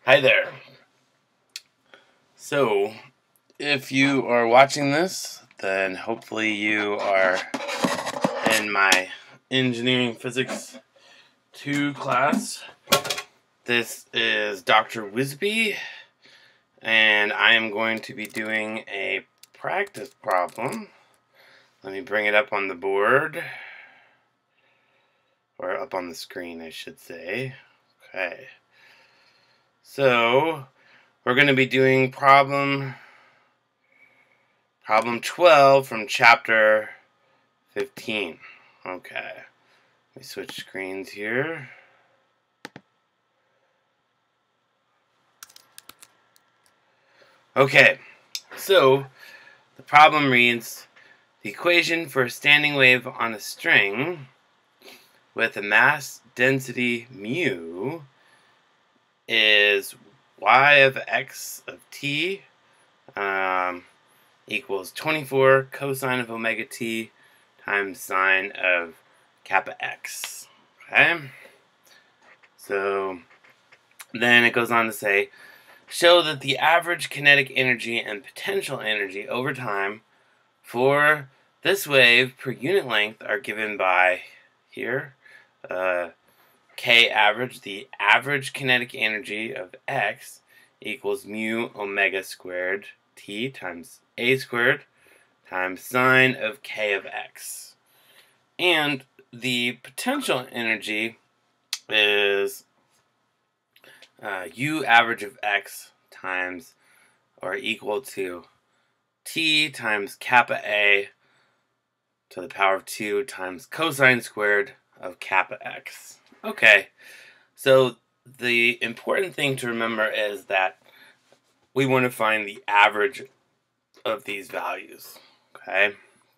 Hi there. So, if you are watching this, then hopefully you are in my Engineering Physics 2 class. This is Dr. Wisbey, and I am going to be doing a practice problem. Let me bring it up on the board, or up on the screen, I should say. Okay. So, we're going to be doing problem 12 from chapter 15. Okay. Let me switch screens here. Okay. So, the problem reads, the equation for a standing wave on a string with a mass density mu is y of x of t equals 24 cosine of omega t times sine of kappa x. Okay? So then it goes on to say, show that the average kinetic energy and potential energy over time for this wave per unit length are given by here. K average, the average kinetic energy of x equals mu omega squared t times a squared times sine of k of x. And the potential energy is u average of x times or equal to t times kappa a to the power of 2 times cosine squared of kappa x. Okay, so the important thing to remember is that we want to find the average of these values. Okay,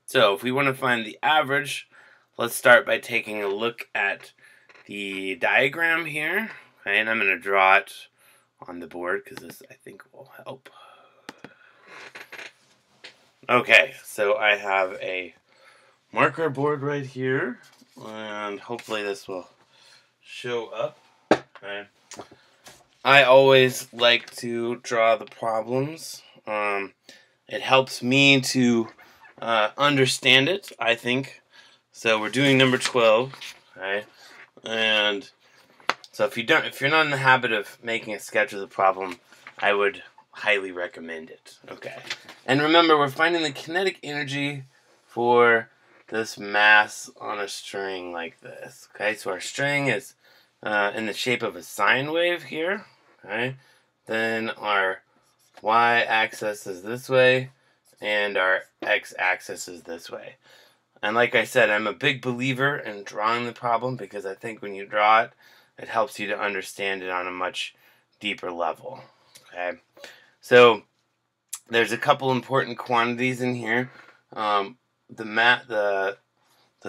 so if we want to find the average, let's start by taking a look at the diagram here. Okay, and I'm going to draw it on the board because this, I think, will help. Okay, so I have a marker board right here, and hopefully this will show up. Okay. I always like to draw the problems. It helps me to understand it, I think. So we're doing number 12, okay? And so if you're not in the habit of making a sketch of the problem, I would highly recommend it. Okay. And remember, we're finding the kinetic energy for this mass on a string like this. Okay, so our string is in the shape of a sine wave here. Okay, then our y-axis is this way, and our x-axis is this way. And like I said, I'm a big believer in drawing the problem because I think when you draw it, it helps you to understand it on a much deeper level. Okay, so there's a couple important quantities in here. The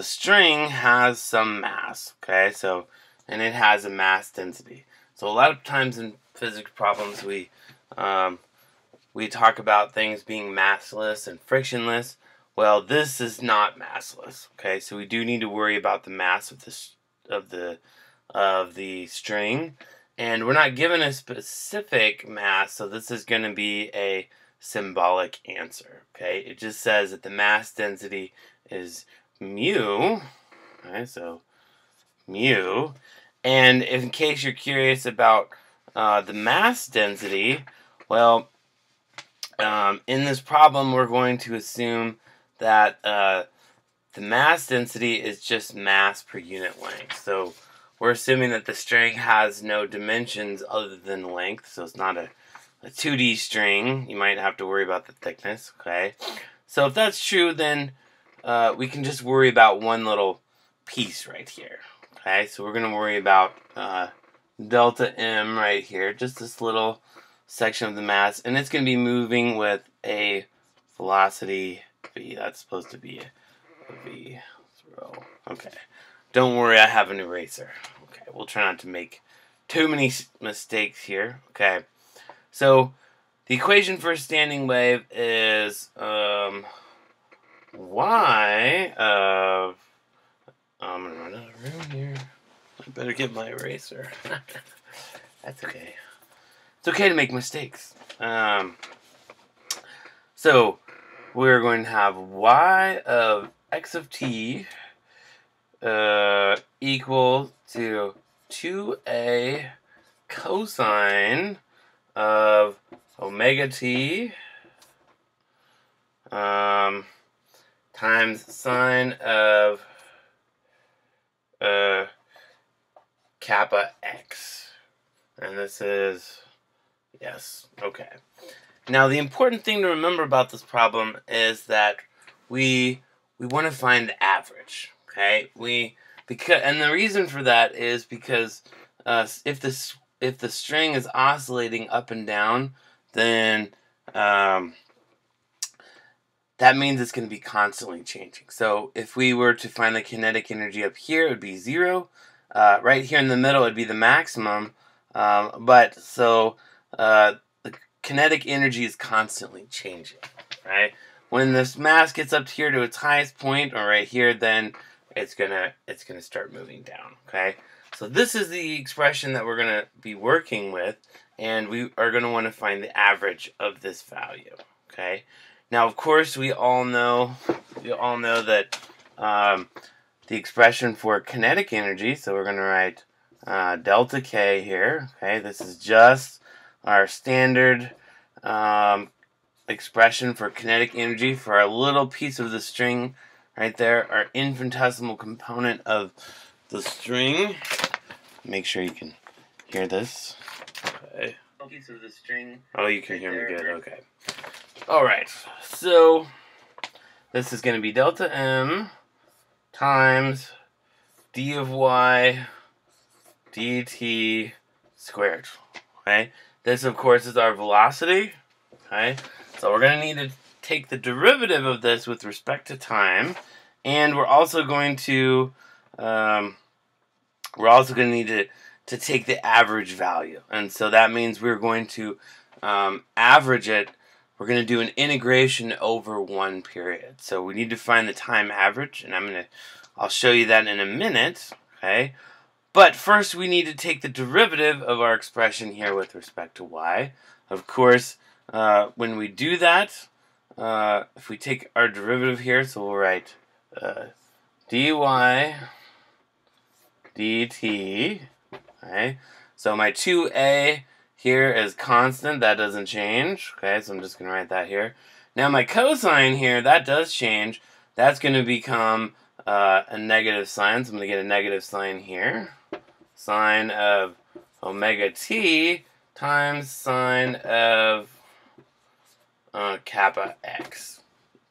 string has some mass, okay, so, and it has a mass density. So a lot of times in physics problems we talk about things being massless and frictionless. Well, this is not massless, okay, so we do need to worry about the mass of the string, and we're not given a specific mass, so this is going to be a symbolic answer. Okay, it just says that the mass density is mu. Okay, so mu. And in case you're curious about the mass density, well, in this problem we're going to assume that the mass density is just mass per unit length. So we're assuming that the string has no dimensions other than length, so it's not a 2D string. You might have to worry about the thickness, okay? So if that's true, then we can just worry about one little piece right here, okay? So we're going to worry about delta m right here, just this little section of the mass, and it's going to be moving with a velocity v. That's supposed to be a v. Okay. Don't worry, I have an eraser. Okay, we'll try not to make too many mistakes here. Okay. So, the equation for a standing wave is y of... I'm going to run out of room here. I better get my eraser. That's okay. it's okay to make mistakes. So we're going to have y of x of t equal to 2a cosine of omega t times sine of kappa x. And this is, yes, okay. Now the important thing to remember about this problem is that we want to find the average, okay? And the reason for that is because if the string is oscillating up and down, then that means it's going to be constantly changing. So if we were to find the kinetic energy up here, it would be 0. Right here in the middle, it would be the maximum. The kinetic energy is constantly changing, right? When this mass gets up here to its highest point, or right here, then it's gonna start moving down, okay? So this is the expression that we're gonna be working with, and we are gonna want to find the average of this value, okay? Now, of course, we all know that the expression for kinetic energy. So we're gonna write delta K here. Okay, this is just our standard expression for kinetic energy for our little piece of the string right there, our infinitesimal component of the string. Make sure you can hear this. Okay. Piece of the string. Oh, you can hear me good. Okay. All right. So this is going to be delta m times d of y dt squared. Okay. This, of course, is our velocity. Okay. So we're going to need to take the derivative of this with respect to time, and we're also going to need to take the average value, and so that means we're going to average it. We're going to do an integration over one period. So we need to find the time average, and I'll show you that in a minute. Okay. But first, we need to take the derivative of our expression here with respect to y. Of course, when we do that, if we take our derivative here, so we'll write dy dt. Okay, so my 2a here is constant. That doesn't change. Okay, so I'm just going to write that here. Now my cosine here, that does change. That's going to become a negative sign. So I'm going to get a negative sign here. Sine of omega t times sine of kappa x.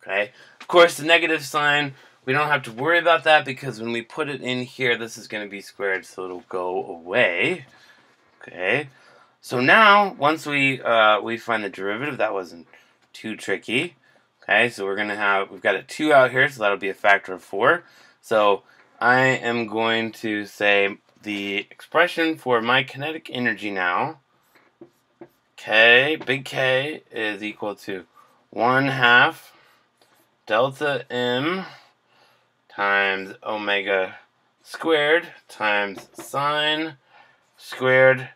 Okay. Of course, the negative sign, we don't have to worry about that because when we put it in here, this is going to be squared, so it'll go away. Okay. So now, once we find the derivative, that wasn't too tricky. Okay, so we've got a 2 out here, so that'll be a factor of 4. So I am going to say the expression for my kinetic energy now, K, big K, is equal to 1/2 delta m times omega squared times sine squared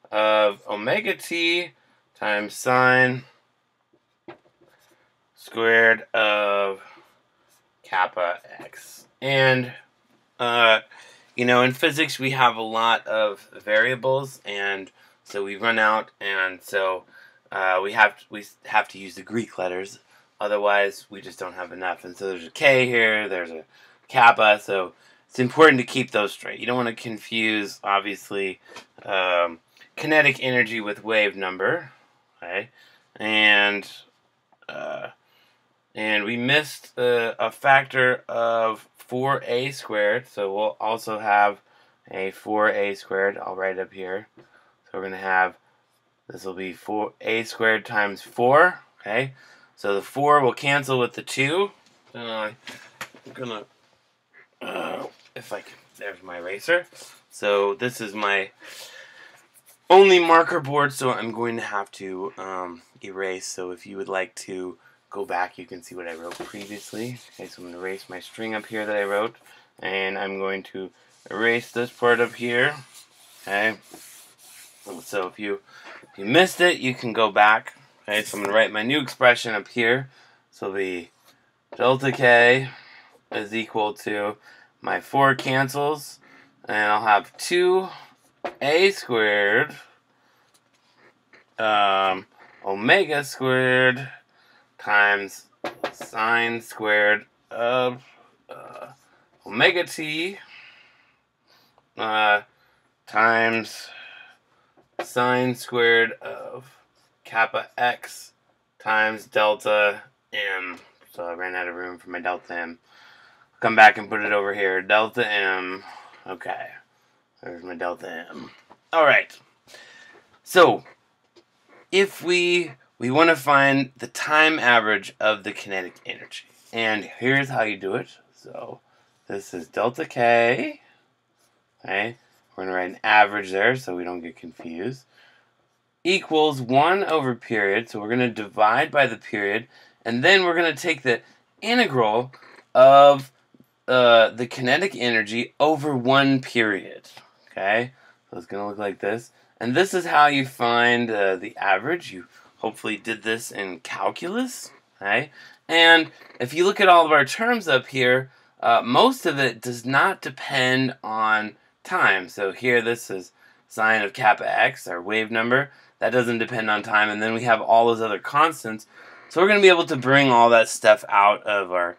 of omega t times sine squared of kappa x. And in physics we have a lot of variables, and so we run out, and so we have to use the Greek letters. Otherwise, we just don't have enough. And so there's a K here, there's a kappa, so it's important to keep those straight. You don't want to confuse, obviously, kinetic energy with wave number, okay? And we missed a factor of 4a squared, so we'll also have a 4a squared. I'll write it up here. So we're going to have, this will be 4a squared times 4, okay? So the 4 will cancel with the 2. I'm going to, if I can, there's my eraser. So this is my only marker board, so I'm going to have to erase. So if you would like to go back, you can see what I wrote previously. Okay, so I'm going to erase my string up here that I wrote, and I'm going to erase this part up here. Okay. So if you missed it, you can go back. Okay, so I'm going to write my new expression up here. So it'll be delta k is equal to my 4 cancels, and I'll have 2a squared omega squared times sine squared of omega t times sine squared of kappa x times delta m. So I ran out of room for my delta m. Come back and put it over here. Delta m. Okay. There's my delta m. Alright. So, if we want to find the time average of the kinetic energy. And here's how you do it. So, this is delta k. Okay. We're going to write an average there so we don't get confused. Equals 1 over period. So we're going to divide by the period. And then we're going to take the integral of the kinetic energy over 1 period. Okay? So it's going to look like this. And this is how you find the average. You hopefully did this in calculus. Okay? And if you look at all of our terms up here, most of it does not depend on time. So here this is sine of kappa x, our wave number. That doesn't depend on time. And then we have all those other constants. So we're going to be able to bring all that stuff out of our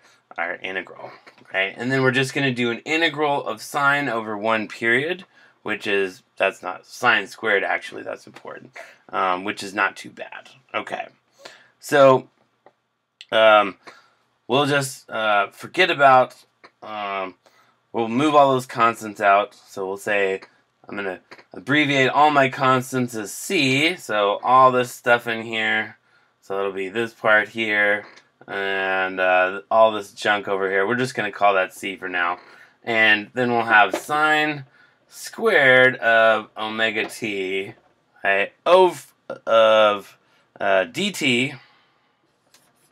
integral. Okay? And then we're just going to do an integral of sine over 1 period, which is, that's not, sine squared actually, that's important, which is not too bad. Okay. So, we'll just forget about, we'll move all those constants out. So we'll say, I'm going to abbreviate all my constants as C. So all this stuff in here. So it'll be this part here. And all this junk over here. We're just going to call that C for now. And then we'll have sine squared of omega t, okay, of dt.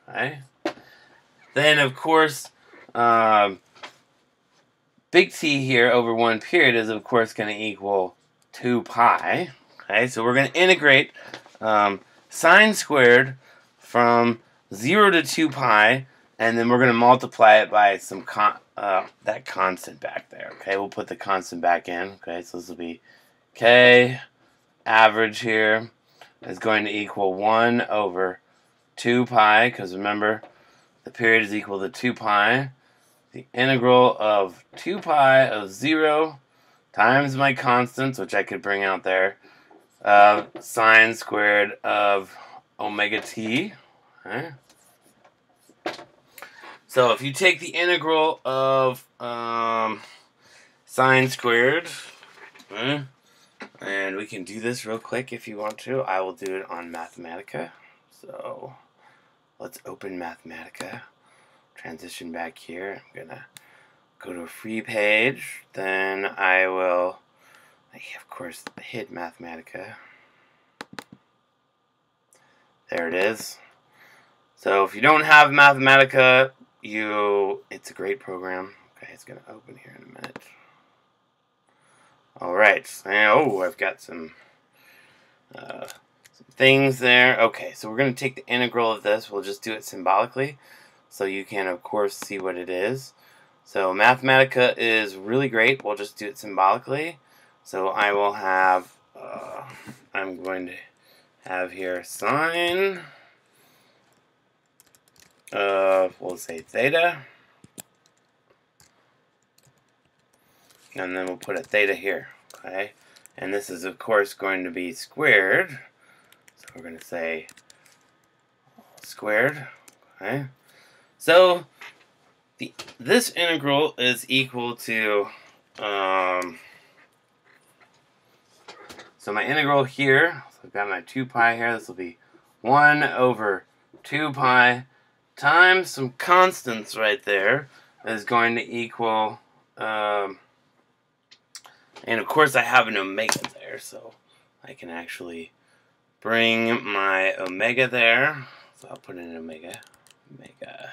Okay. Then, of course, big T here over 1 period is, of course, going to equal 2 pi. Okay, so we're going to integrate sine squared from 0 to 2 pi, and then we're going to multiply it by some that constant back there. Okay, we'll put the constant back in. Okay, so this will be k average here is going to equal 1 over 2 pi, because remember, the period is equal to 2 pi. The integral of 2 pi of 0 times my constants, which I could bring out there, sine squared of omega t. Okay. So if you take the integral of sine squared, and we can do this real quick if you want to. I will do it on Mathematica. So let's open Mathematica. Transition back here. I'm going to go to a free page. Then I will, of course, hit Mathematica. There it is. So if you don't have Mathematica, it's a great program. Okay, it's going to open here in a minute. Alright, I've got some things there. Okay, so we're going to take the integral of this. We'll just do it symbolically, so you can, of course, see what it is. So Mathematica is really great. We'll just do it symbolically. So I will have, I'm going to have here sine of, we'll say theta. And then we'll put a theta here, okay? And this is, of course, going to be squared. So we're going to say squared, okay? So this integral is equal to, so my integral here, so I've got my 2 pi here, this will be 1 over 2 pi times some constants right there is going to equal, and of course I have an omega there, so I can actually bring my omega there. So I'll put in an omega. Omega.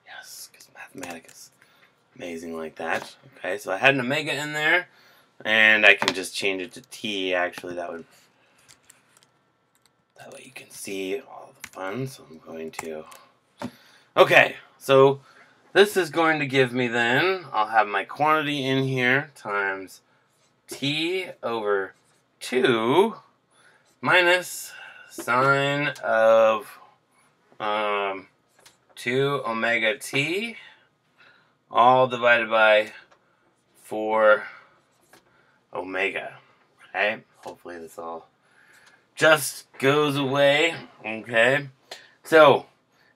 Yes, because Mathematica is amazing like that. Okay, so I had an omega in there. And I can just change it to t. Actually, that way you can see all the fun. So I'm going to. Okay, so this is going to give me then, I'll have my quantity in here times t over 2 minus sine of 2 omega t, all divided by 4 omega. Okay, hopefully this all just goes away. Okay, so,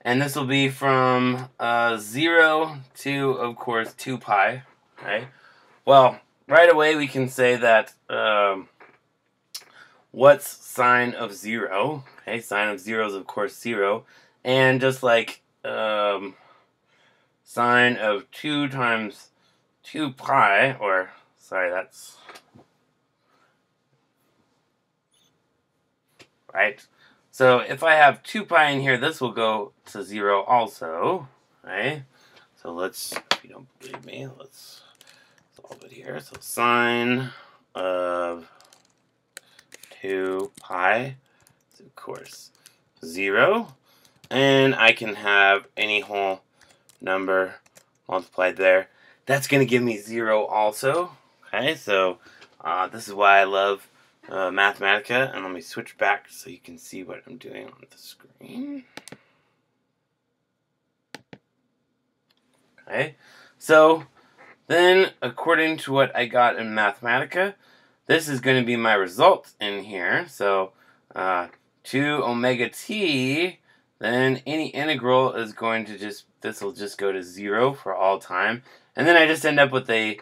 and this will be from 0 to, of course, 2 pi. Okay, well, right away we can say that what's sine of 0? Okay, sine of 0 is, of course, 0. And just like sine of 2 times 2 pi, or, sorry, that's, right? So if I have 2 pi in here, this will go to 0 also, right? So let's, if you don't believe me, let's solve it here. So sine of 2 pi is, of course, 0. And I can have any whole number multiplied there. That's going to give me 0 also. Okay, so this is why I love Mathematica. And let me switch back so you can see what I'm doing on the screen. Okay, so then according to what I got in Mathematica, this is going to be my result in here. So 2 omega t, then any integral is going to just, this will just go to 0 for all time. And then I just end up with a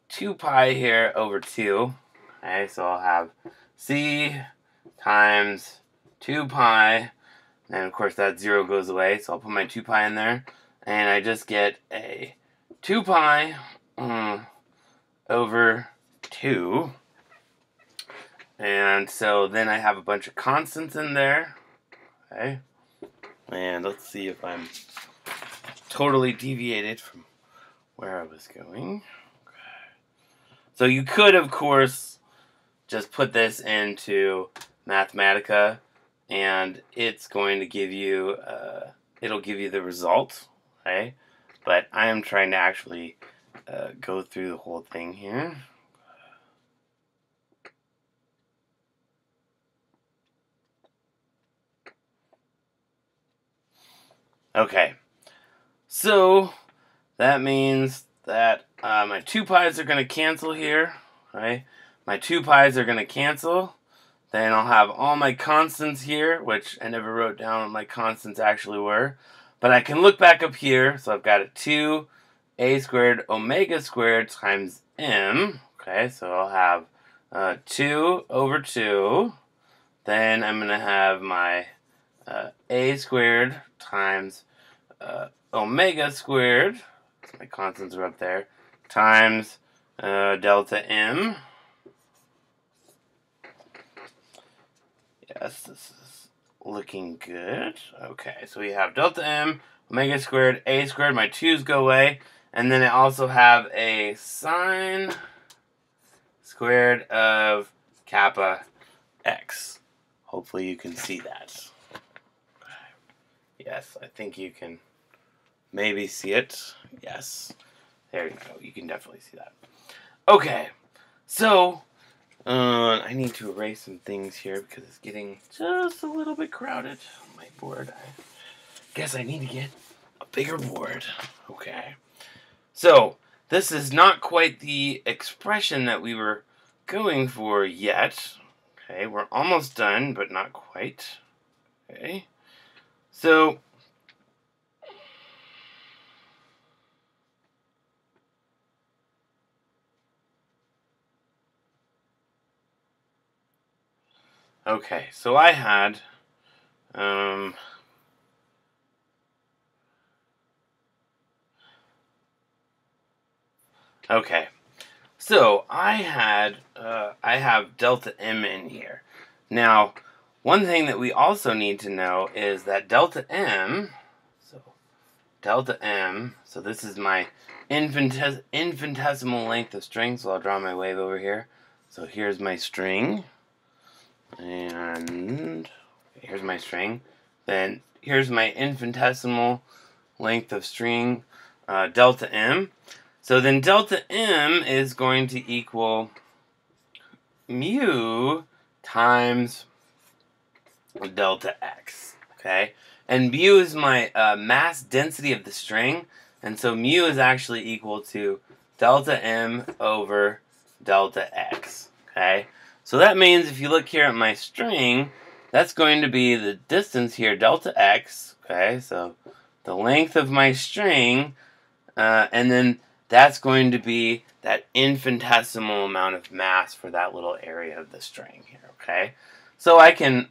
2 pi here over 2. Okay, so I'll have c times 2 pi. And of course that 0 goes away, so I'll put my 2 pi in there. And I just get a 2 pi over 2. And so then I have a bunch of constants in there. Okay. And let's see if I'm totally deviated from where I was going. Okay. So you could, of course, just put this into Mathematica, and it's going to give you, it'll give you the result. Okay. But I am trying to actually go through the whole thing here. Okay, so that means that my 2 pi's are going to cancel here, right? My 2 pi's are going to cancel. Then I'll have all my constants here, which I never wrote down what my constants actually were. But I can look back up here, so I've got a 2a squared omega squared times m. Okay, so I'll have 2 over 2. Then I'm going to have my a squared times omega squared, my constants are up there, times delta m. Yes, this is looking good. Okay, so we have delta m, omega squared, a squared, my 2's go away, and then I also have a sine squared of kappa x. Hopefully you can see that. Yes, I think you can maybe see it. Yes. There you go. You can definitely see that. Okay. So, I need to erase some things here because it's getting just a little bit crowded on my board. I guess I need to get a bigger board. Okay. So, this is not quite the expression that we were going for yet. Okay, we're almost done, but not quite. Okay. So, okay, so I had, okay, so I have delta m in here. Now, one thing that we also need to know is that delta m, so this is my infinitesimal length of string, so I'll draw my wave over here. So here's my string, and here's my string. Then here's my infinitesimal length of string, delta m. So then delta m is going to equal mu times delta x, okay? And mu is my mass density of the string, and so mu is actually equal to delta m over delta x, okay? So that means if you look here at my string, that's going to be the distance here, delta x, okay? So the length of my string, and then that's going to be that infinitesimal amount of mass for that little area of the string here, okay? So I can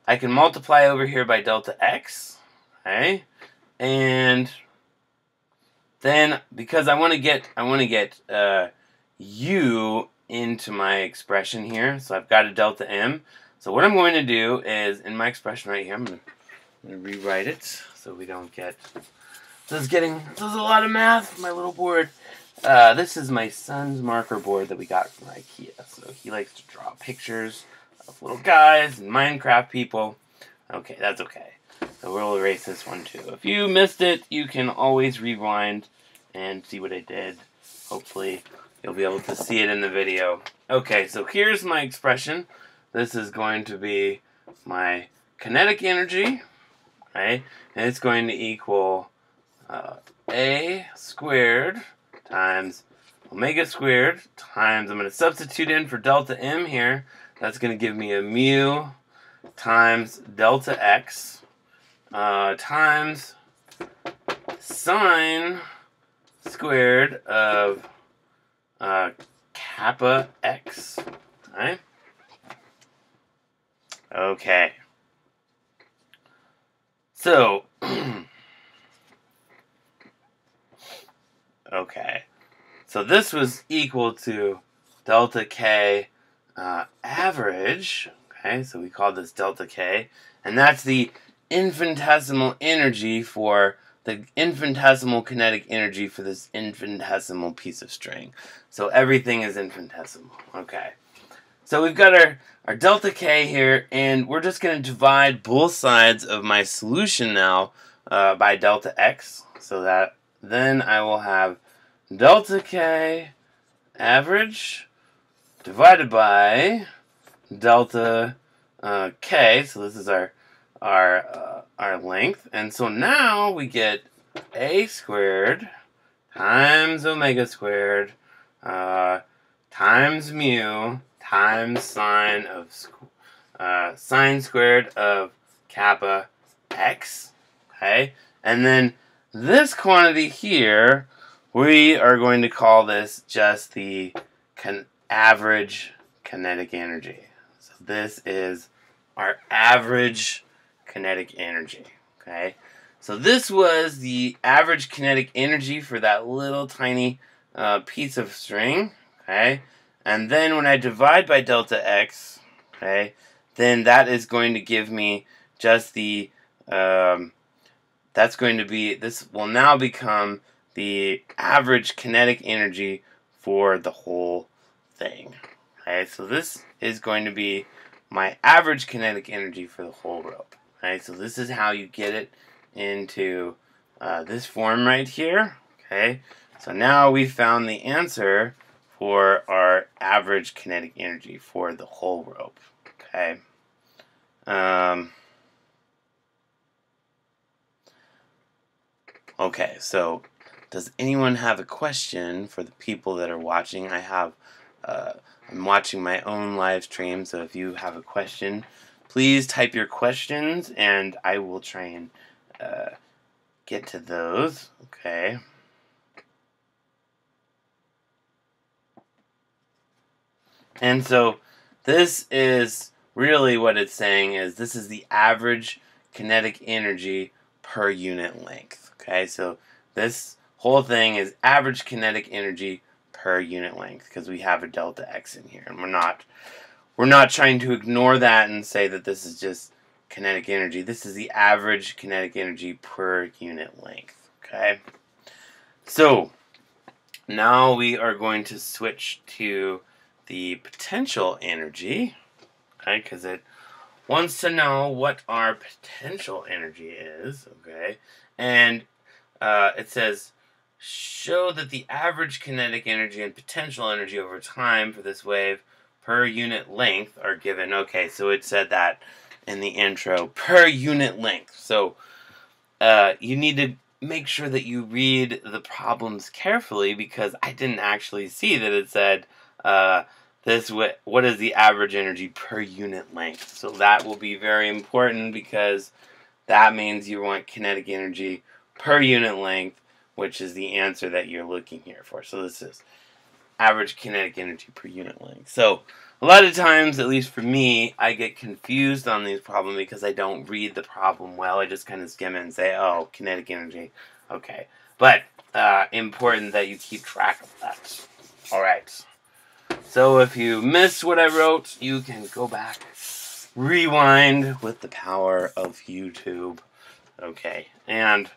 multiply over here by delta x, okay? And then because I want to get u into my expression here, so I've got a delta m. So what I'm going to do is in my expression right here, I'm going to rewrite it so we don't get. This is a lot of math. My little board. This is my son's marker board that we got from IKEA. So he likes to draw pictures of little guys and Minecraft people. Okay, that's okay. So we'll erase this one too. If you missed it, you can always rewind and see what I did. Hopefully, you'll be able to see it in the video. Okay, so here's my expression. This is going to be my kinetic energy, right? And it's going to equal a squared times omega squared times, I'm going to substitute in for delta m here. That's going to give me a mu times delta x times sine squared of kappa x. Right? Okay. So, okay. So this was equal to delta k average. Okay, so we call this delta k. And that's the infinitesimal energy for the infinitesimal kinetic energy for this infinitesimal piece of string. So everything is infinitesimal. Okay. So we've got our delta k here, and we're just going to divide both sides of my solution now by delta x. So that then I will have delta k average divided by delta k. So this is our length, and so now we get a squared times omega squared times mu times sine squared of kappa x. Okay, and then this quantity here, we are going to call this just the average kinetic energy. So this is our average kinetic energy. Okay, so this was the average kinetic energy for that little tiny piece of string. Okay, and then when I divide by delta x, okay, then that is going to give me just the that's going to be, this will now become the average kinetic energy for the whole thing. Okay, so this is going to be my average kinetic energy for the whole rope. Okay, so this is how you get it into this form right here. Okay, so now we found the answer for our average kinetic energy for the whole rope. Okay. Okay, so does anyone have a question for the people that are watching? I'm watching my own live stream, so if you have a question, please type your questions and I will try and get to those. Okay. And so this is really what it's saying is this is the average kinetic energy per unit length. Okay, so this whole thing is average kinetic energy per unit length because we have a delta x in here, and we're not trying to ignore that and say that this is just kinetic energy. This is the average kinetic energy per unit length. Okay. So now we are going to switch to the potential energy, okay, because it wants to know what our potential energy is, okay, and it says, show that the average kinetic energy and potential energy over time for this wave per unit length are given. Okay, so it said that in the intro, per unit length. So you need to make sure that you read the problems carefully, because I didn't actually see that it said what is the average energy per unit length. So that will be very important, because that means you want kinetic energy per unit length, which is the answer that you're looking here for. So this is average kinetic energy per unit length. So a lot of times, at least for me, I get confused on these problems because I don't read the problem well. I just kind of skim it and say, oh, kinetic energy. Okay. But important that you keep track of that. All right. So if you missed what I wrote, you can go back, rewind with the power of YouTube. Okay. And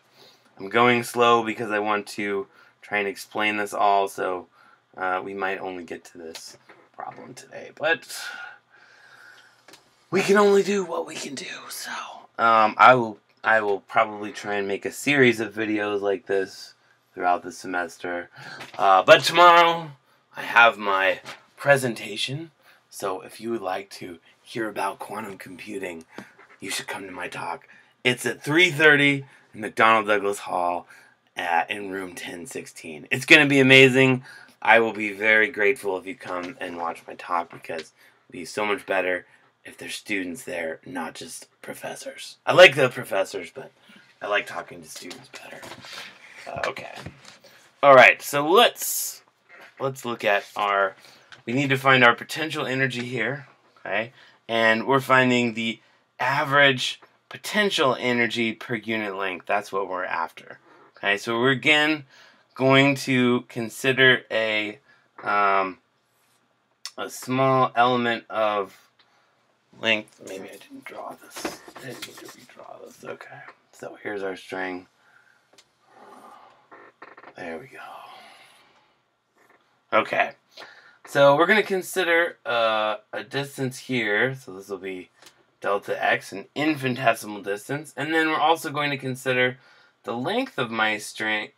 I'm going slow because I want to try and explain this all, so we might only get to this problem today. But we can only do what we can do. So I will probably try and make a series of videos like this throughout the semester. But tomorrow I have my presentation. So if you would like to hear about quantum computing, you should come to my talk. It's at 3:30 in McDonnell Douglas Hall in room 1016. It's going to be amazing. I will be very grateful if you come and watch my talk, because it'll be so much better if there's students there, not just professors. I like the professors, but I like talking to students better. Okay. All right, so let's look at we need to find our potential energy here, okay? And we're finding the average potential energy per unit length. That's what we're after. Okay, so we're again going to consider a small element of length. Maybe I didn't draw this. I didn't need to redraw this. Okay, so here's our string. There we go. Okay, so we're going to consider a distance here. So this will be delta x, an infinitesimal distance, and then we're also going to consider the length of my spring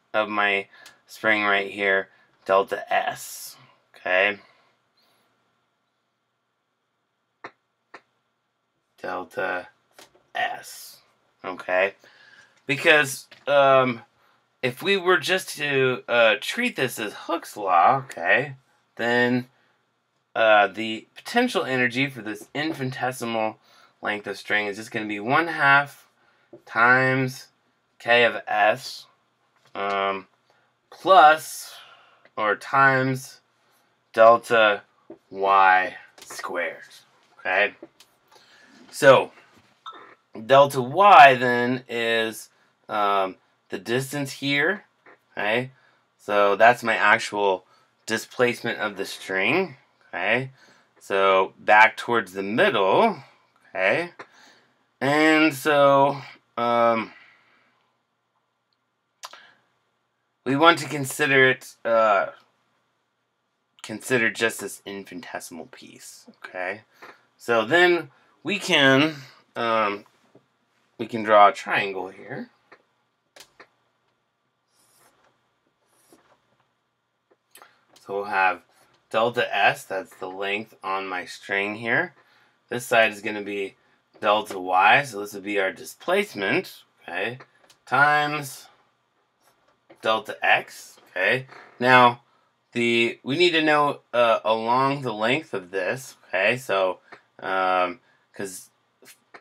right here, delta s. Okay, delta s. Okay, because if we were just to treat this as Hooke's law, okay, then the potential energy for this infinitesimal length of string is just going to be 1/2 times k of s plus or times delta y squared. Okay, so delta y then is the distance here. Okay, so that's my actual displacement of the string. Okay, so back towards the middle. Okay, and so we want to consider it just this infinitesimal piece. Okay, so then we can draw a triangle here. So we'll have delta s, that's the length on my string here. This side is going to be delta y, so this would be our displacement, okay, times delta x, okay. Now, we need to know along the length of this, okay, so, because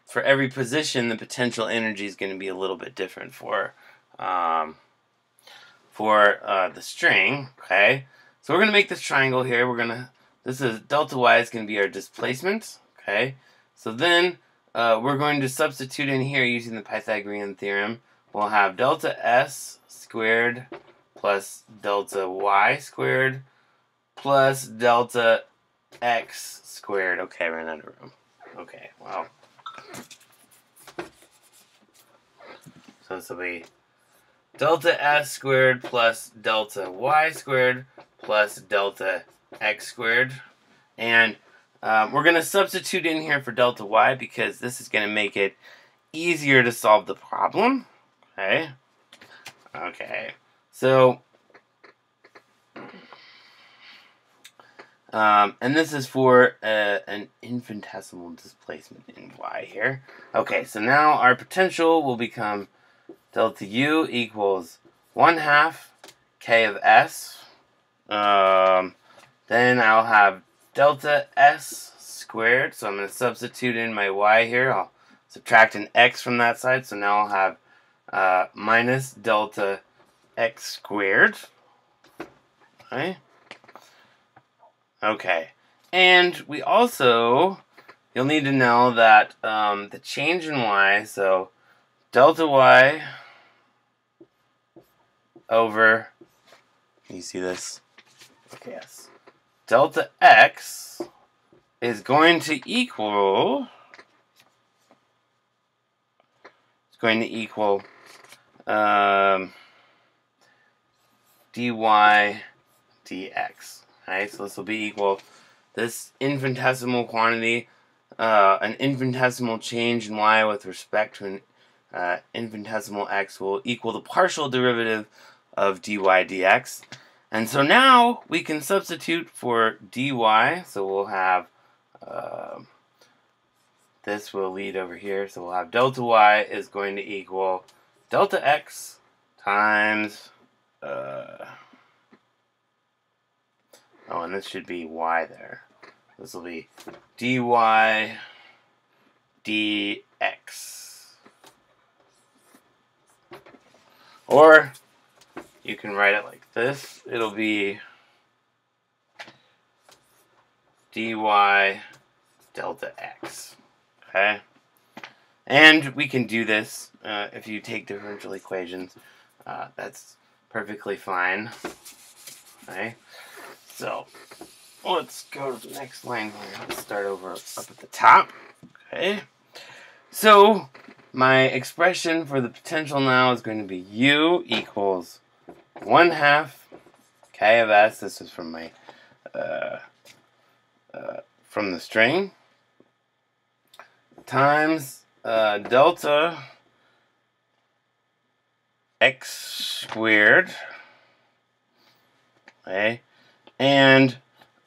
for every position, the potential energy is going to be a little bit different for the string, okay. So we're going to make this triangle here. This is delta y is going to be our displacement, okay. So then we're going to substitute in here using the Pythagorean theorem. We'll have delta s squared plus delta y squared plus delta x squared. Okay, ran out of room. Okay, wow. So this will be delta s squared plus delta y squared plus delta x squared. And we're going to substitute in here for delta y because this is going to make it easier to solve the problem. Okay. So, and this is for an infinitesimal displacement in y here. Okay, so now our potential will become delta u equals 1/2 k of s. Then I'll have delta s squared. So I'm going to substitute in my y here. I'll subtract an x from that side. So now I'll have minus delta x squared. Okay. And we also, you'll need to know that the change in y, so delta y over, can you see this? Okay, yes. Delta x is going to equal, dy dx. Alright, so this will be equal, this infinitesimal quantity, an infinitesimal change in y with respect to an infinitesimal x will equal the partial derivative of dy dx. And so now we can substitute for dy, so we'll have, this will lead over here, so we'll have delta y is going to equal delta x times, and this should be y there. This will be dy dx. Or you can write it like this. It'll be dy delta x. Okay? And we can do this if you take differential equations. That's perfectly fine. Okay? So, let's go to the next line here. Let's start over up at the top. Okay? So, my expression for the potential now is going to be u equals 1/2 k of s. This is from my from the string times delta x squared. Okay, and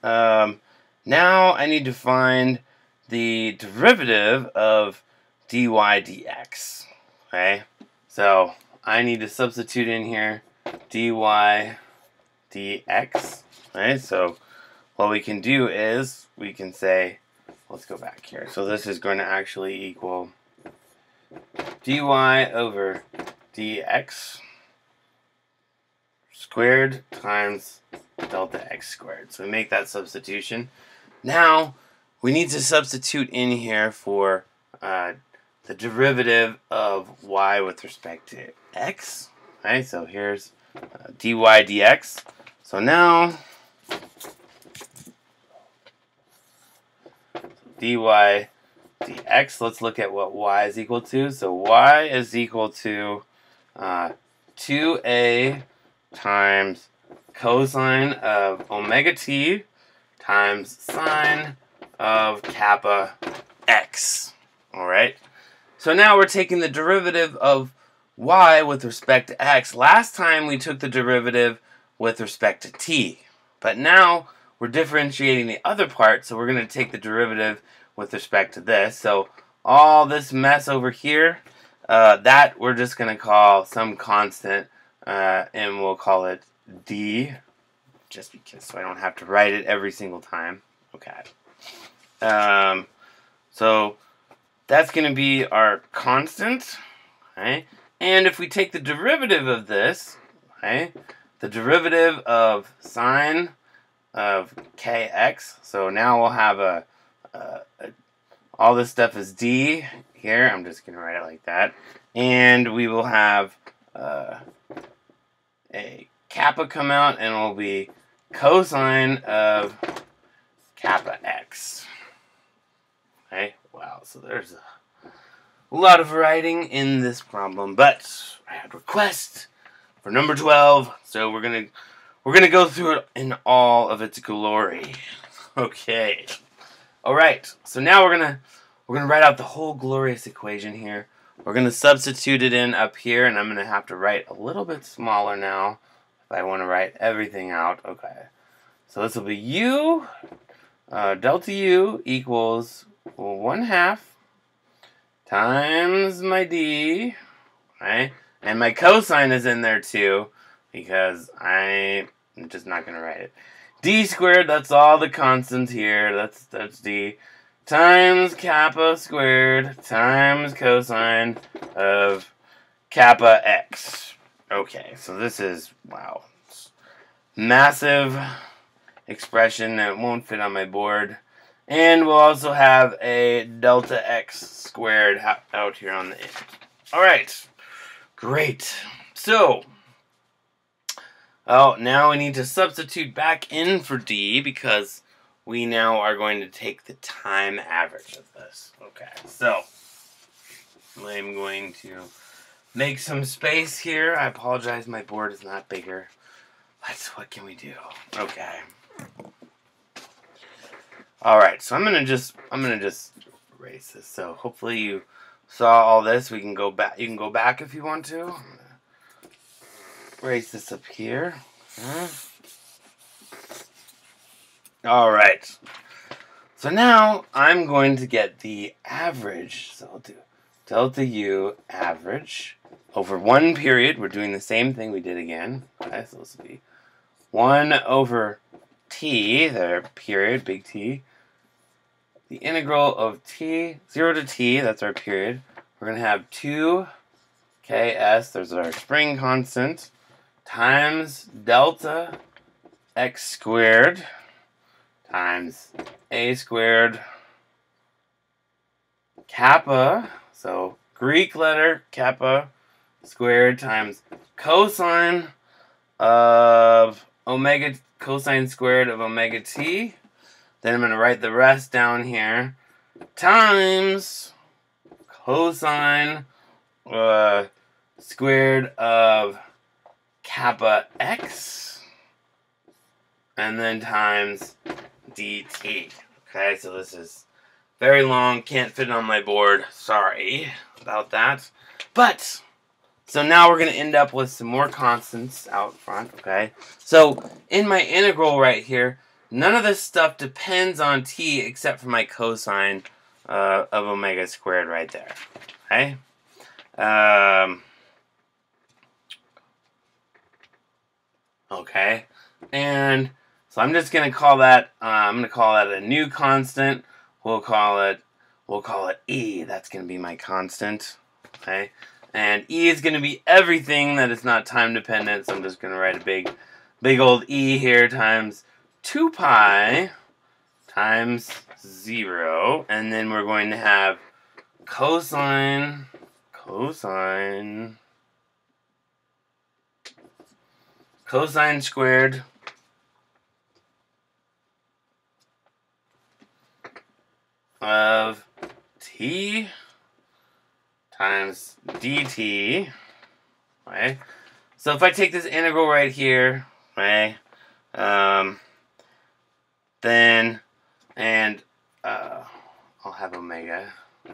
now I need to find the derivative of dy dx. Okay, so I need to substitute in here dy dx. Okay, so what we can do is we can say, let's go back here. So this is going to actually equal dy over dx squared times delta x squared. So we make that substitution. Now we need to substitute in here for the derivative of y with respect to x. Right, so here's dy dx. So now dy dx, let's look at what y is equal to. So y is equal to 2a times cosine of omega t times sine of kappa x. Alright? So now we're taking the derivative of y with respect to x. Last time we took the derivative with respect to t. But now we're differentiating the other part, so we're going to take the derivative with respect to this. So all this mess over here, that we're just going to call some constant, and we'll call it d, just because, so I don't have to write it every single time. Okay. So that's going to be our constant. Okay. And if we take the derivative of this, okay, the derivative of sine of kx, so now we'll have all this stuff is d here. I'm just going to write it like that. And we will have a kappa come out, and it will be cosine of kappa x. Okay, wow, so there's a lot of writing in this problem, but I had request for number 12. So we're gonna go through it in all of its glory. Okay. All right. So now we're gonna write out the whole glorious equation here. We're gonna substitute it in up here, and I'm gonna have to write a little bit smaller now if I want to write everything out. Okay. So this will be u delta u equals 1/2 times my d, right? And my cosine is in there too, because I'm just not going to write it. D squared, that's all the constants here, that's d, times kappa squared times cosine of kappa x. Okay, so this is, wow, massive expression that won't fit on my board. And we'll also have a delta x squared out here on the end. Alright, great. So, now we need to substitute back in for d because we now are going to take the time average of this. Okay, so I'm going to make some space here. I apologize, my board is not bigger. What can we do? Okay. Alright, so I'm gonna just erase this. So hopefully you saw all this. We can go back. You can go back if you want to. I'm gonna erase this up here. Alright. So now I'm going to get the average. So I'll do delta U average over one period. We're doing the same thing we did again. Okay, so this will be 1 over t, the period, big T. The integral of t, 0 to t, that's our period. We're going to have 2 ks, there's our spring constant, times delta x squared times a squared kappa, so Greek letter kappa squared times cosine of omega, cosine squared of omega t. Then I'm going to write the rest down here, times cosine squared of kappa x, and then times dt. Okay, so this is very long, can't fit on my board. Sorry about that. But, so now we're going to end up with some more constants out front, okay? So, in my integral right here, none of this stuff depends on t except for my cosine of omega squared right there. Okay? Okay. And so I'm just gonna call that a new constant. We'll call it E. That's gonna be my constant. Okay? And E is gonna be everything that is not time dependent, so I'm just gonna write a big old E here times 2 pi times 0, and then we're going to have cosine squared of t times dt, right? So if I take this integral right here, right, then, and I'll have omega,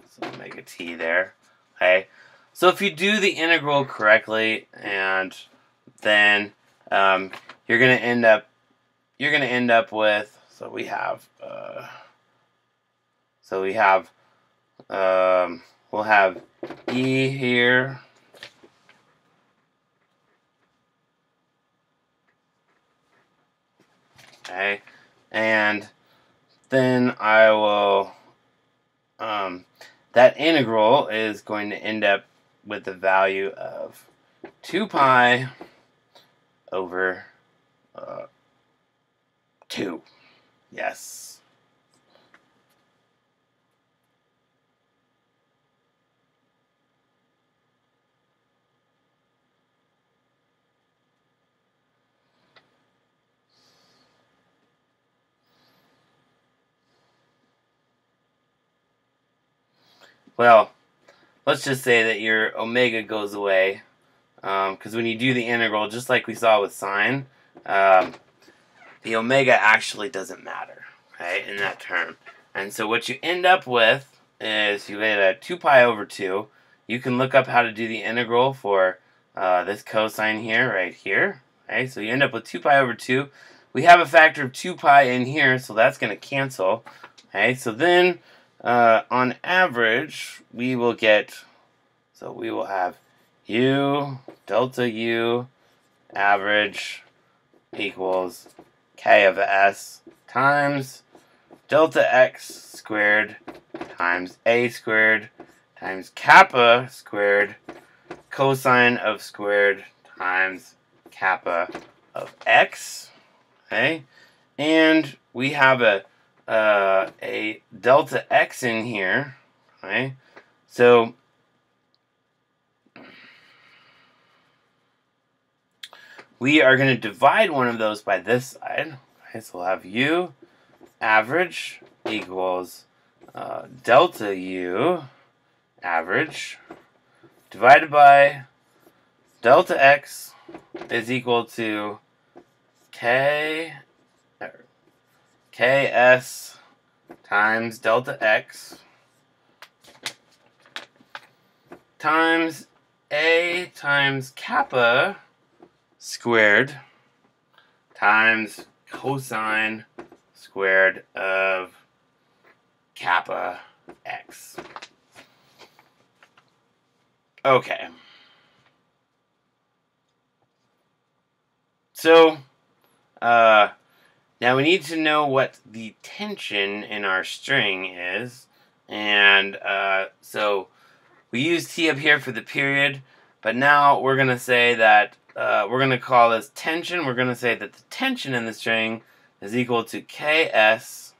so omega t there, okay? So if you do the integral correctly, and then you're gonna end up with, so we have we'll have E here, okay, and then I will, that integral is going to end up with the value of 2 pi over 2. Yes. Well, let's just say that your omega goes away. because when you do the integral, just like we saw with sine, the omega actually doesn't matter, okay, in that term. And so what you end up with is you get a 2 pi over 2. You can look up how to do the integral for this cosine here, right here. Okay, so you end up with 2 pi over 2. We have a factor of 2 pi in here, so that's going to cancel. Okay, so then on average, we will get, so we will have u, delta u, average equals k of s times delta x squared times a squared times kappa squared cosine of squared times kappa of x. Okay, and we have a delta x in here. Okay, so we are going to divide one of those by this side. Okay, so we'll have u average equals delta u average divided by delta x is equal to ks times delta x times a times kappa squared times cosine squared of kappa x. Okay. So, now we need to know what the tension in our string is. And so we use T up here for the period, but now we're going to say that we're going to call this tension. We're going to say that the tension in the string is equal to Ks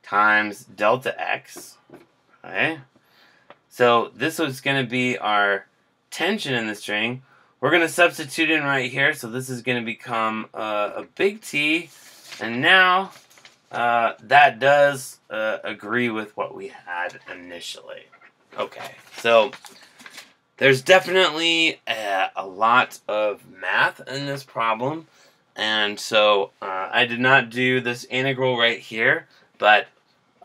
times delta x. Okay? So this is going to be our tension in the string. We're going to substitute in right here. So this is going to become a big T. And now that does agree with what we had initially. Okay, so there's definitely a lot of math in this problem. And so I did not do this integral right here, but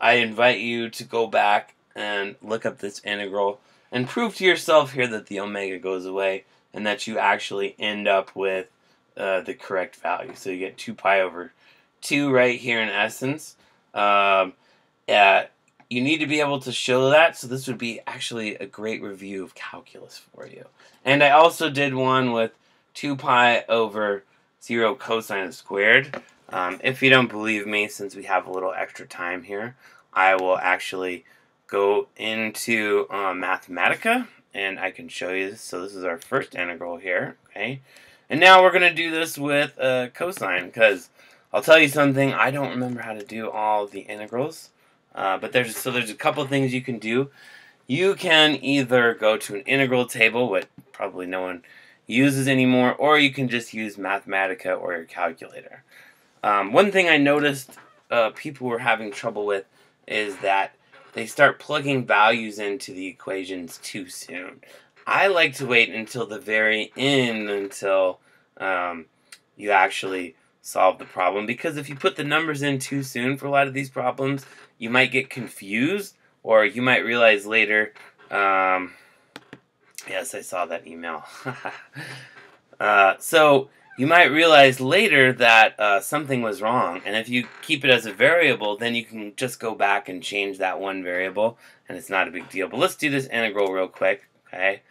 I invite you to go back and look up this integral and prove to yourself here that the omega goes away and that you actually end up with the correct value. So you get 2 pi over 2 right here in essence. You need to be able to show that, so this would be actually a great review of calculus for you. And I also did one with 2 pi over 0 cosine squared. If you don't believe me, since we have a little extra time here, I will actually go into Mathematica, and I can show you this. So this is our first integral here, okay? And now we're going to do this with cosine, because I'll tell you something, I don't remember how to do all the integrals. But there's a couple things you can do. You can either go to an integral table, what probably no one uses anymore, or you can just use Mathematica or your calculator. One thing I noticed people were having trouble with is that they start plugging values into the equations too soon. I like to wait until the very end until you actually solve the problem, because if you put the numbers in too soon for a lot of these problems, you might get confused, or you might realize later, yes, I saw that email. So you might realize later that something was wrong, and if you keep it as a variable, then you can just go back and change that one variable, and it's not a big deal. But let's do this integral real quick, okay?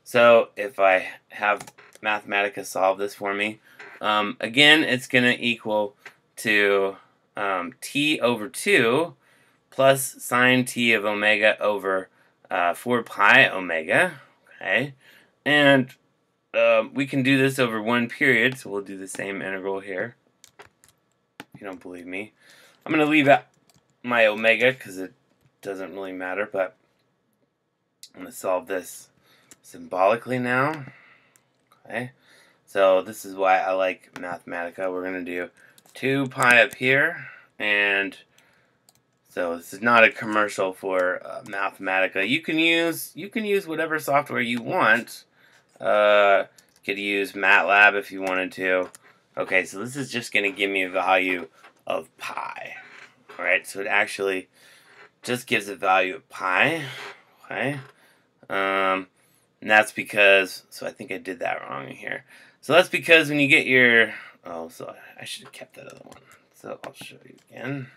So if I have Mathematica solve this for me, again, it's going to equal to t over 2 plus sine t of omega over 4 pi omega, okay? And we can do this over one period, so we'll do the same integral here. If you don't believe me, I'm going to leave out my omega because it doesn't really matter, but I'm going to solve this symbolically now, okay? So this is why I like Mathematica. We're going to do 2 pi up here, and so this is not a commercial for Mathematica. You can use whatever software you want. Could use MATLAB if you wanted to. Okay, so this is just going to give me a value of pi. Alright, so it actually just gives a value of pi. Okay. And that's because, so I think I did that wrong here. So that's because when you get your, oh, so I should have kept that other one. So I'll show you again.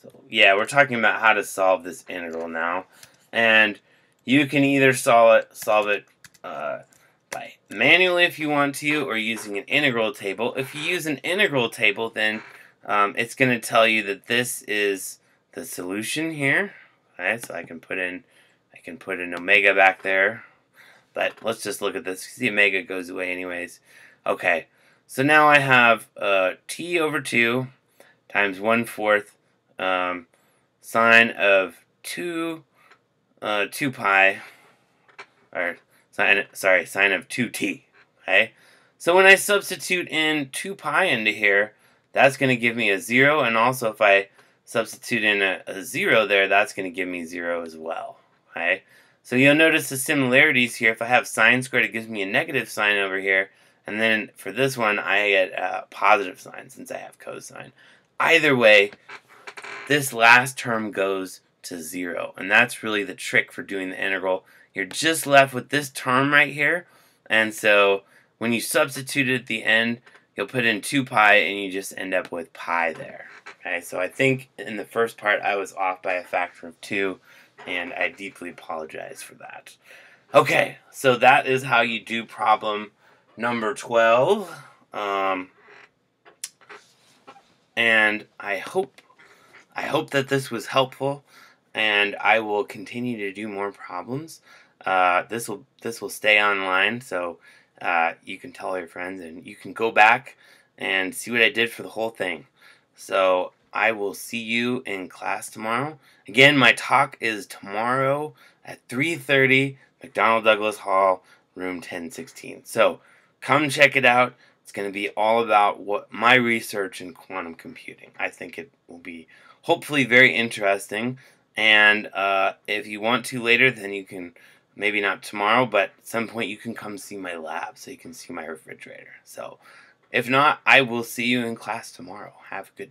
So yeah, we're talking about how to solve this integral now. And you can either solve it by manually if you want to, or using an integral table. If you use an integral table, then it's going to tell you that this is the solution here. Okay, so I can put in omega back there. But let's just look at this. The omega goes away anyways. Okay, so now I have t over 2 times 1/4 sine of 2 pi, or sine of 2t. Okay, so when I substitute in 2 pi into here, that's going to give me a 0, and also if I substitute in a 0 there, that's going to give me 0 as well. Okay, so you'll notice the similarities here. If I have sine squared, it gives me a negative sign over here, and then for this one, I get a positive sign since I have cosine. Either way, this last term goes to 0, and that's really the trick for doing the integral. You're just left with this term right here, and so when you substitute it at the end, you'll put in 2 pi, and you just end up with pi there. Okay, so I think in the first part I was off by a factor of 2, and I deeply apologize for that. Okay, so that is how you do problem number 12. And I hope that this was helpful, and I will continue to do more problems. This will stay online, so you can tell your friends, and you can go back and see what I did for the whole thing. So I will see you in class tomorrow. Again, my talk is tomorrow at 3:30, McDonnell Douglas Hall, room 1016. So come check it out. It's going to be all about what my research in quantum computing. I think it will be hopefully very interesting. And if you want to later, then you can, maybe not tomorrow, but at some point you can come see my lab so you can see my refrigerator. So if not, I will see you in class tomorrow. Have a good day.